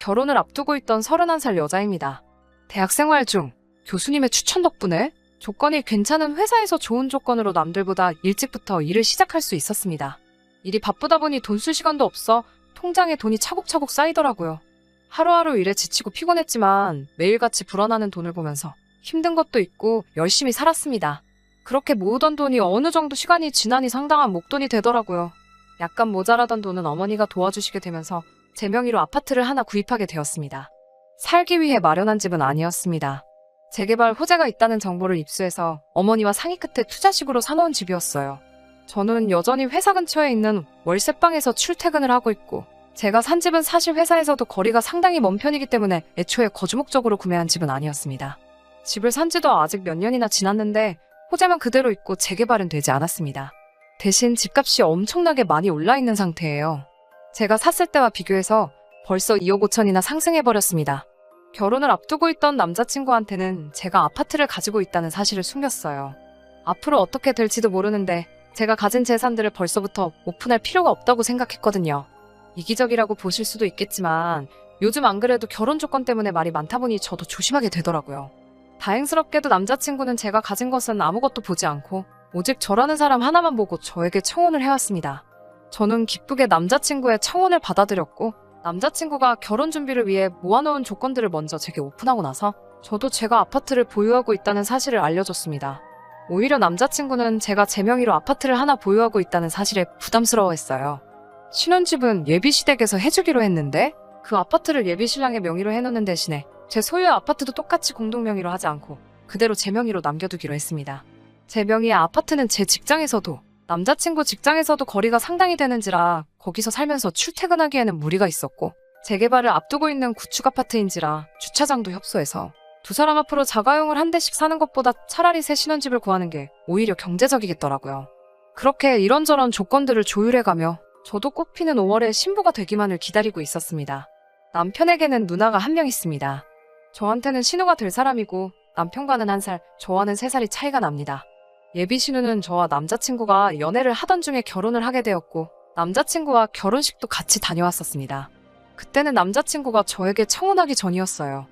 결혼을 앞두고 있던 31살 여자입니다. 대학생활 중 교수님의 추천 덕분에 조건이 괜찮은 회사에서 좋은 조건으로 남들보다 일찍부터 일을 시작할 수 있었습니다. 일이 바쁘다 보니 돈 쓸 시간도 없어 통장에 돈이 차곡차곡 쌓이더라고요. 하루하루 일에 지치고 피곤했지만 매일같이 불어나는 돈을 보면서 힘든 것도 있고 열심히 살았습니다. 그렇게 모으던 돈이 어느 정도 시간이 지나니 상당한 목돈이 되더라고요. 약간 모자라던 돈은 어머니가 도와주시게 되면서 제 명의로 아파트를 하나 구입하게 되었습니다. 살기 위해 마련한 집은 아니었습니다. 재개발 호재가 있다는 정보를 입수해서 어머니와 상의 끝에 투자식으로 사놓은 집이었어요. 저는 여전히 회사 근처에 있는 월세방에서 출퇴근을 하고 있고 제가 산 집은 사실 회사에서도 거리가 상당히 먼 편이기 때문에 애초에 거주 목적으로 구매한 집은 아니었습니다. 집을 산 지도 아직 몇 년이나 지났는데 호재만 그대로 있고 재개발은 되지 않았습니다. 대신 집값이 엄청나게 많이 올라 있는 상태예요. 제가 샀을 때와 비교해서 벌써 2억 5천이나 상승해버렸습니다. 결혼을 앞두고 있던 남자친구한테는 제가 아파트를 가지고 있다는 사실을 숨겼어요. 앞으로 어떻게 될지도 모르는데 제가 가진 재산들을 벌써부터 오픈할 필요가 없다고 생각했거든요. 이기적이라고 보실 수도 있겠지만 요즘 안 그래도 결혼 조건 때문에 말이 많다 보니 저도 조심하게 되더라고요. 다행스럽게도 남자친구는 제가 가진 것은 아무것도 보지 않고 오직 저라는 사람 하나만 보고 저에게 청혼을 해왔습니다. 저는 기쁘게 남자친구의 청혼을 받아들였고 남자친구가 결혼 준비를 위해 모아놓은 조건들을 먼저 제게 오픈하고 나서 저도 제가 아파트를 보유하고 있다는 사실을 알려줬습니다. 오히려 남자친구는 제가 제 명의로 아파트를 하나 보유하고 있다는 사실에 부담스러워했어요. 신혼집은 예비시댁에서 해주기로 했는데 그 아파트를 예비신랑의 명의로 해놓는 대신에 제 소유의 아파트도 똑같이 공동명의로 하지 않고 그대로 제 명의로 남겨두기로 했습니다. 제 명의의 아파트는 제 직장에서도 남자친구 직장에서도 거리가 상당히 되는지라 거기서 살면서 출퇴근하기에는 무리가 있었고 재개발을 앞두고 있는 구축 아파트인지라 주차장도 협소해서 두 사람 앞으로 자가용을 한 대씩 사는 것보다 차라리 새 신혼집을 구하는 게 오히려 경제적이겠더라고요. 그렇게 이런저런 조건들을 조율해가며 저도 꽃피는 5월에 신부가 되기만을 기다리고 있었습니다. 남편에게는 누나가 한 명 있습니다. 저한테는 신우가 될 사람이고 남편과는 1살, 저와는 3살이 차이가 납니다. 예비 신우는 저와 남자친구가 연애를 하던 중에 결혼을 하게 되었고 남자친구와 결혼식도 같이 다녀왔었습니다. 그때는 남자친구가 저에게 청혼하기 전이었어요.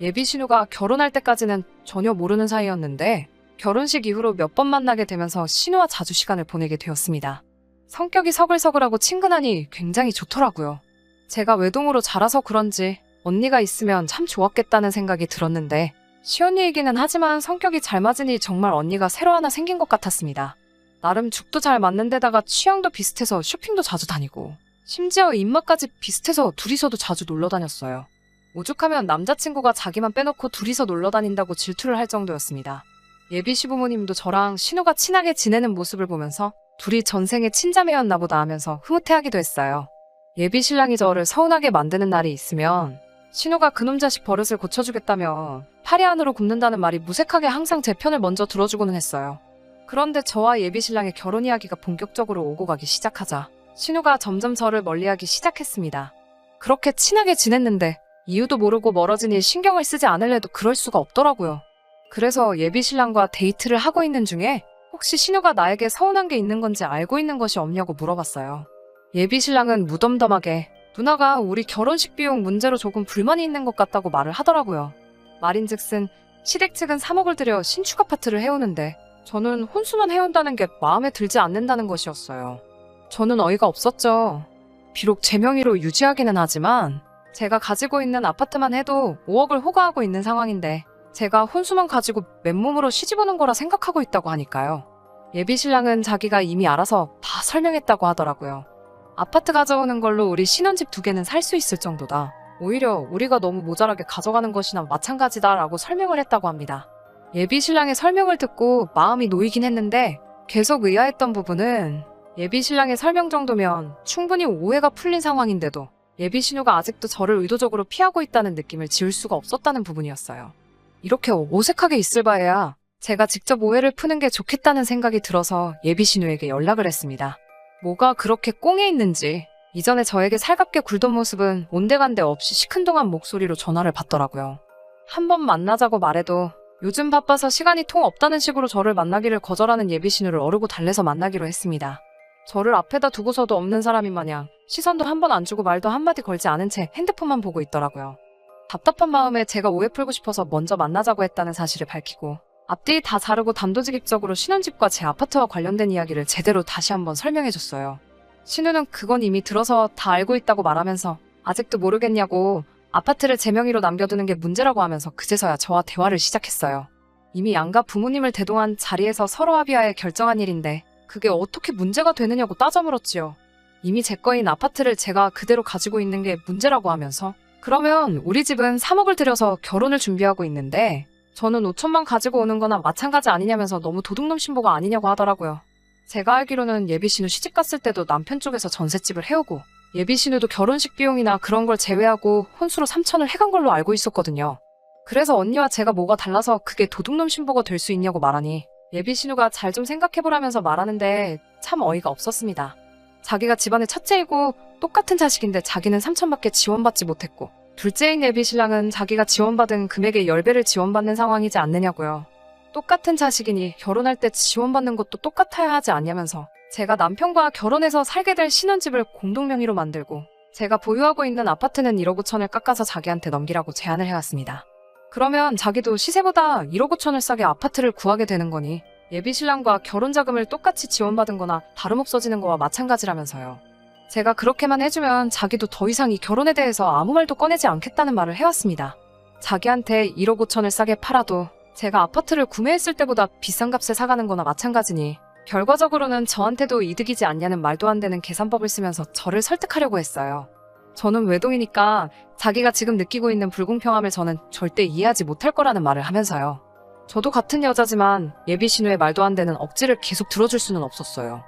예비 신우가 결혼할 때까지는 전혀 모르는 사이였는데 결혼식 이후로 몇 번 만나게 되면서 신우와 자주 시간을 보내게 되었습니다. 성격이 서글서글하고 친근하니 굉장히 좋더라고요. 제가 외동으로 자라서 그런지 언니가 있으면 참 좋았겠다는 생각이 들었는데 시언니이기는 하지만 성격이 잘 맞으니 정말 언니가 새로 하나 생긴 것 같았습니다. 나름 죽도 잘 맞는 데다가 취향도 비슷해서 쇼핑도 자주 다니고 심지어 입맛까지 비슷해서 둘이서도 자주 놀러 다녔어요. 오죽하면 남자친구가 자기만 빼놓고 둘이서 놀러 다닌다고 질투를 할 정도였습니다. 예비 시부모님도 저랑 신우가 친하게 지내는 모습을 보면서 둘이 전생에 친자매였나 보다 하면서 흐뭇해하기도 했어요. 예비 신랑이 저를 서운하게 만드는 날이 있으면 신우가 그놈 자식 버릇을 고쳐주겠다며 파리 안으로 굽는다는 말이 무색하게 항상 제 편을 먼저 들어주고는 했어요. 그런데 저와 예비 신랑의 결혼 이야기가 본격적으로 오고 가기 시작하자 신우가 점점 저를 멀리하기 시작했습니다. 그렇게 친하게 지냈는데 이유도 모르고 멀어지니 신경을 쓰지 않을래도 그럴 수가 없더라고요. 그래서 예비 신랑과 데이트를 하고 있는 중에 혹시 신우가 나에게 서운한 게 있는 건지 알고 있는 것이 없냐고 물어봤어요. 예비 신랑은 무덤덤하게 누나가 우리 결혼식 비용 문제로 조금 불만이 있는 것 같다고 말을 하더라고요. 말인즉슨 시댁 측은 3억을 들여 신축 아파트를 해오는데 저는 혼수만 해온다는 게 마음에 들지 않는다는 것이었어요. 저는 어이가 없었죠. 비록 제 명의로 유지하기는 하지만 제가 가지고 있는 아파트만 해도 5억을 호가하고 있는 상황인데 제가 혼수만 가지고 맨몸으로 시집오는 거라 생각하고 있다고 하니까요. 예비 신랑은 자기가 이미 알아서 다 설명했다고 하더라고요. 아파트 가져오는 걸로 우리 신혼집 2개는 살 수 있을 정도다. 오히려 우리가 너무 모자라게 가져가는 것이나 마찬가지다라고 설명을 했다고 합니다. 예비 신랑의 설명을 듣고 마음이 놓이긴 했는데 계속 의아했던 부분은 예비 신랑의 설명 정도면 충분히 오해가 풀린 상황인데도 예비 신우가 아직도 저를 의도적으로 피하고 있다는 느낌을 지울 수가 없었다는 부분이었어요. 이렇게 어색하게 있을 바에야 제가 직접 오해를 푸는 게 좋겠다는 생각이 들어서 예비 신우에게 연락을 했습니다. 뭐가 그렇게 꽁에 있는지 이전에 저에게 살갑게 굴던 모습은 온데간데 없이 시큰둥한 목소리로 전화를 받더라고요. 한 번 만나자고 말해도 요즘 바빠서 시간이 통 없다는 식으로 저를 만나기를 거절하는 예비 신우를 어르고 달래서 만나기로 했습니다. 저를 앞에다 두고서도 없는 사람인 마냥 시선도 한 번 안 주고 말도 한마디 걸지 않은 채 핸드폰만 보고 있더라고요. 답답한 마음에 제가 오해 풀고 싶어서 먼저 만나자고 했다는 사실을 밝히고 앞뒤 다 자르고 단도직입적으로 신혼집과 제 아파트와 관련된 이야기를 제대로 다시 한번 설명해줬어요. 신우는 그건 이미 들어서 다 알고 있다고 말하면서 아직도 모르겠냐고 아파트를 제 명의로 남겨두는 게 문제라고 하면서 그제서야 저와 대화를 시작했어요. 이미 양가 부모님을 대동한 자리에서 서로 합의하에 결정한 일인데 그게 어떻게 문제가 되느냐고 따져 물었지요. 이미 제 거인 아파트를 제가 그대로 가지고 있는 게 문제라고 하면서 그러면 우리 집은 3억을 들여서 결혼을 준비하고 있는데 저는 5천만 가지고 오는 거나 마찬가지 아니냐면서 너무 도둑놈 신보가 아니냐고 하더라고요. 제가 알기로는 예비신우 시집 갔을 때도 남편 쪽에서 전셋집을 해오고 예비신우도 결혼식 비용이나 그런 걸 제외하고 혼수로 3천을 해간 걸로 알고 있었거든요. 그래서 언니와 제가 뭐가 달라서 그게 도둑놈 신보가 될 수 있냐고 말하니 예비신우가 잘 좀 생각해보라면서 말하는데 참 어이가 없었습니다. 자기가 집안의 첫째이고 똑같은 자식인데 자기는 3천밖에 지원받지 못했고 둘째인 예비신랑은 자기가 지원받은 금액의 10배를 지원받는 상황이지 않느냐고요. 똑같은 자식이니 결혼할 때 지원받는 것도 똑같아야 하지 않냐면서 제가 남편과 결혼해서 살게 될 신혼집을 공동명의로 만들고 제가 보유하고 있는 아파트는 1억 5천을 깎아서 자기한테 넘기라고 제안을 해왔습니다. 그러면 자기도 시세보다 1억 5천을 싸게 아파트를 구하게 되는 거니 예비신랑과 결혼자금을 똑같이 지원받은 거나 다름없어지는 거와 마찬가지라면서요. 제가 그렇게만 해주면 자기도 더 이상 이 결혼에 대해서 아무 말도 꺼내지 않겠다는 말을 해왔습니다. 자기한테 1억 5천을 싸게 팔아도 제가 아파트를 구매했을 때보다 비싼 값에 사가는 거나 마찬가지니 결과적으로는 저한테도 이득이지 않냐는 말도 안 되는 계산법을 쓰면서 저를 설득하려고 했어요. 저는 외동이니까 자기가 지금 느끼고 있는 불공평함을 저는 절대 이해하지 못할 거라는 말을 하면서요. 저도 같은 여자지만 예비신우의 말도 안 되는 억지를 계속 들어줄 수는 없었어요.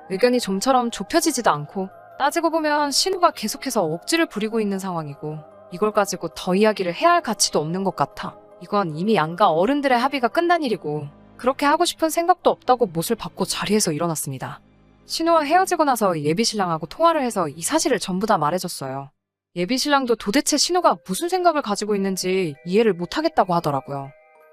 의견이 좀처럼 좁혀지지도 않고 따지고 보면 신우가 계속해서 억지를 부리고 있는 상황이고 이걸 가지고 더 이야기를 해야 할 가치도 없는 것 같아. 이건 이미 양가 어른들의 합의가 끝난 일이고 그렇게 하고 싶은 생각도 없다고 못을 받고 자리에서 일어났습니다. 신우와 헤어지고 나서 예비신랑하고 통화를 해서 이 사실을 전부 다 말해줬어요. 예비신랑도 도대체 신우가 무슨 생각을 가지고 있는지 이해를 못하겠다고 하더라고요.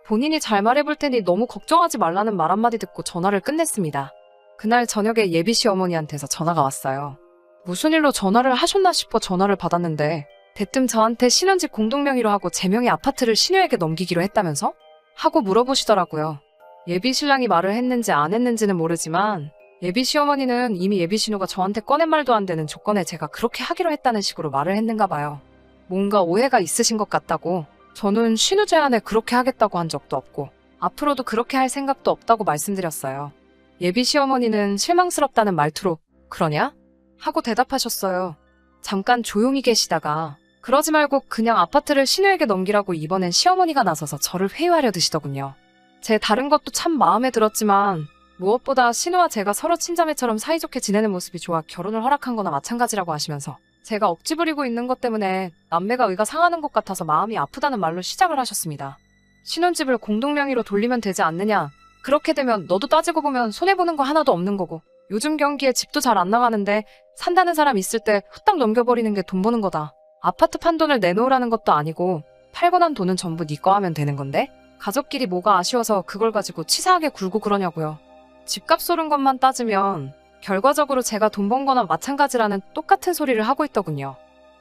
본인이 잘 말해볼 테니 너무 걱정하지 말라는 말 한마디 듣고 전화를 끝냈습니다. 그날 저녁에 예비시어머니한테서 전화가 왔어요. 무슨 일로 전화를 하셨나 싶어 전화를 받았는데 대뜸 저한테 신혼집 공동명의로 하고 제 명의 아파트를 신우에게 넘기기로 했다면서? 하고 물어보시더라고요. 예비신랑이 말을 했는지 안 했는지는 모르지만 예비시어머니는 이미 예비신우가 저한테 꺼낸 말도 안 되는 조건에 제가 그렇게 하기로 했다는 식으로 말을 했는가 봐요. 뭔가 오해가 있으신 것 같다고. 저는 신우 제안에 그렇게 하겠다고 한 적도 없고 앞으로도 그렇게 할 생각도 없다고 말씀드렸어요. 예비시어머니는 실망스럽다는 말투로 그러냐? 하고 대답하셨어요. 잠깐 조용히 계시다가 그러지 말고 그냥 아파트를 신우에게 넘기라고 이번엔 시어머니가 나서서 저를 회유하려 드시더군요. 제 다른 것도 참 마음에 들었지만 무엇보다 신우와 제가 서로 친자매처럼 사이좋게 지내는 모습이 좋아 결혼을 허락한 거나 마찬가지라고 하시면서 제가 억지 부리고 있는 것 때문에 남매가 의가 상하는 것 같아서 마음이 아프다는 말로 시작을 하셨습니다. 신혼집을 공동명의로 돌리면 되지 않느냐. 그렇게 되면 너도 따지고 보면 손해보는 거 하나도 없는 거고 요즘 경기에 집도 잘 안 나가는데 산다는 사람 있을 때 후딱 넘겨버리는 게 돈 버는 거다. 아파트 판 돈을 내놓으라는 것도 아니고 팔고 난 돈은 전부 네 거 하면 되는 건데 가족끼리 뭐가 아쉬워서 그걸 가지고 치사하게 굴고 그러냐고요. 집값 오른 것만 따지면 결과적으로 제가 돈 번 거나 마찬가지라는 똑같은 소리를 하고 있더군요.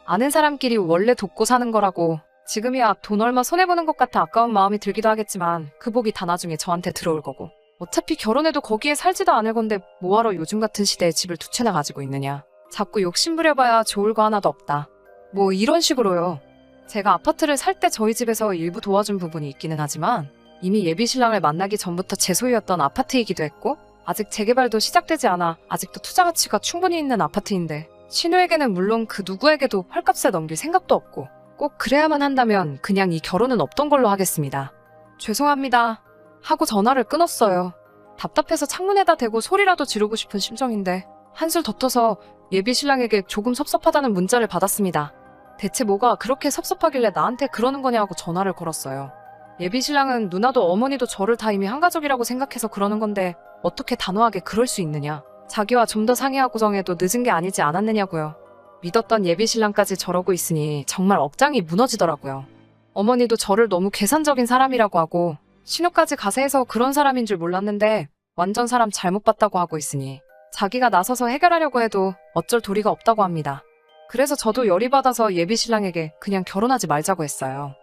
아는 사람끼리 원래 돕고 사는 거라고 지금이야 돈 얼마 손해보는 것 같아 아까운 마음이 들기도 하겠지만 그 복이 다 나중에 저한테 들어올 거고 어차피 결혼해도 거기에 살지도 않을 건데 뭐하러 요즘 같은 시대에 집을 두 채나 가지고 있느냐. 자꾸 욕심부려봐야 좋을 거 하나도 없다. 뭐 이런 식으로요. 제가 아파트를 살 때 저희 집에서 일부 도와준 부분이 있기는 하지만 이미 예비신랑을 만나기 전부터 제 소유였던 아파트이기도 했고 아직 재개발도 시작되지 않아 아직도 투자 가치가 충분히 있는 아파트인데 신우에게는 물론 그 누구에게도 헐값에 넘길 생각도 없고 꼭 그래야만 한다면 그냥 이 결혼은 없던 걸로 하겠습니다. 죄송합니다. 하고 전화를 끊었어요. 답답해서 창문에다 대고 소리라도 지르고 싶은 심정인데 한술 더 떠서 예비신랑에게 조금 섭섭하다는 문자를 받았습니다. 대체 뭐가 그렇게 섭섭하길래 나한테 그러는 거냐고 전화를 걸었어요. 예비신랑은 누나도 어머니도 저를 다 이미 한 가족이라고 생각해서 그러는 건데 어떻게 단호하게 그럴 수 있느냐. 자기와 좀 더 상의하고 정해도 늦은 게 아니지 않았느냐고요. 믿었던 예비신랑까지 저러고 있으니 정말 억장이 무너지더라고요. 어머니도 저를 너무 계산적인 사람이라고 하고 신우까지 가세해서 그런 사람인 줄 몰랐는데 완전 사람 잘못 봤다고 하고 있으니 자기가 나서서 해결하려고 해도 어쩔 도리가 없다고 합니다. 그래서 저도 열이 받아서 예비 신랑에게 그냥 결혼하지 말자고 했어요.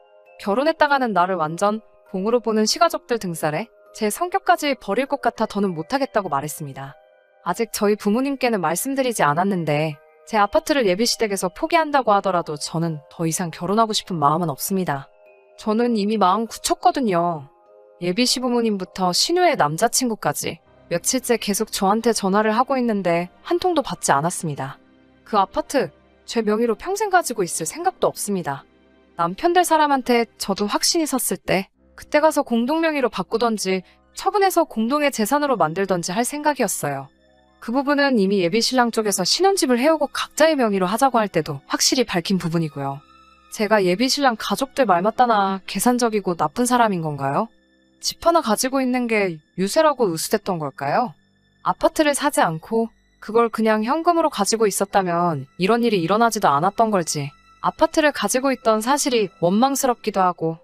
결혼했다가는 나를 완전 봉으로 보는 시가족들 등살에 제 성격까지 버릴 것 같아 더는 못하겠다고 말했습니다. 아직 저희 부모님께는 말씀드리지 않았는데 제 아파트를 예비시댁에서 포기한다고 하더라도 저는 더 이상 결혼하고 싶은 마음은 없습니다. 저는 이미 마음 굳혔거든요. 예비 시부모님부터 신우의 남자친구까지 며칠째 계속 저한테 전화를 하고 있는데 한 통도 받지 않았습니다. 그 아파트 제 명의로 평생 가지고 있을 생각도 없습니다. 남편 될 사람한테 저도 확신이 섰을 때 그때 가서 공동명의로 바꾸던지 처분해서 공동의 재산으로 만들던지 할 생각이었어요. 그 부분은 이미 예비 신랑 쪽에서 신혼집을 해오고 각자의 명의로 하자고 할 때도 확실히 밝힌 부분이고요. 제가 예비 신랑 가족들 말 맞다나 계산적이고 나쁜 사람인 건가요? 집 하나 가지고 있는 게 유세라고 의수됐던 걸까요? 아파트를 사지 않고 그걸 그냥 현금으로 가지고 있었다면 이런 일이 일어나지도 않았던 걸지 아파트를 가지고 있던 사실이 원망스럽기도 하고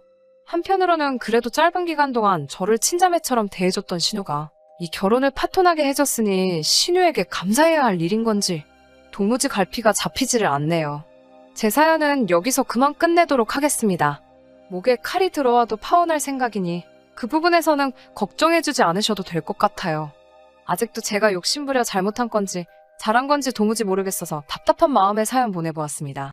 한편으로는 그래도 짧은 기간 동안 저를 친자매처럼 대해줬던 신우가 이 결혼을 파토나게 해줬으니 신우에게 감사해야 할 일인 건지 도무지 갈피가 잡히지를 않네요. 제 사연은 여기서 그만 끝내도록 하겠습니다. 목에 칼이 들어와도 파혼할 생각이니 그 부분에서는 걱정해주지 않으셔도 될 것 같아요. 아직도 제가 욕심부려 잘못한 건지 잘한 건지 도무지 모르겠어서 답답한 마음에 사연 보내보았습니다.